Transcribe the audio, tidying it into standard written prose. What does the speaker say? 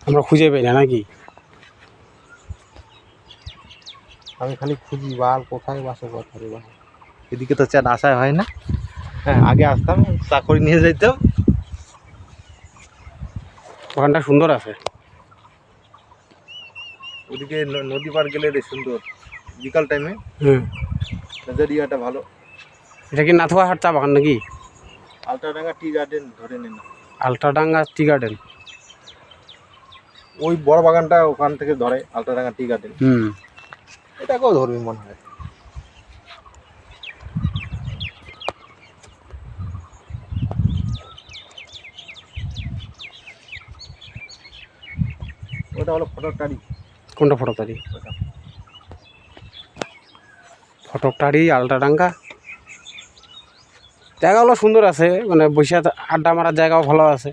আমরা খুঁজে পাই না নাকি? আমি খালি খুঁজি বাল কোথায় বাসে কোথায় বাল, এদিকে তো চান আসায় হয় না। হ্যাঁ আগে আসতাম চাকরি নিয়ে যাইতাম। ওখানটা সুন্দর আছে। ওদিকে নদী পার গেলে রে সুন্দর বিকাল টাইমে, হুম, নজরিয়াটা ভালো। এটা কি নাথুয়া হাট চা বাগান নাকি? আলটাডাঙ্গা টি গার্ডেন ধরে নিন। আলট্রাডাঙ্গা টি গার্ডেন। ওই বড় বাগানটা ওখান থেকে ধরে আলটাডাঙ্গা টি গার্ডেন। হুম, এটাকেও ধরবি মনে হয়। ওটা হলো ফটোটারি। কোনটা ফটকটারি? ফটকটারি আলট্রাডাঙ্গা জায়গাগুলো সুন্দর আছে, মানে বসে আড্ডা মারার জায়গাও ভালো আছে।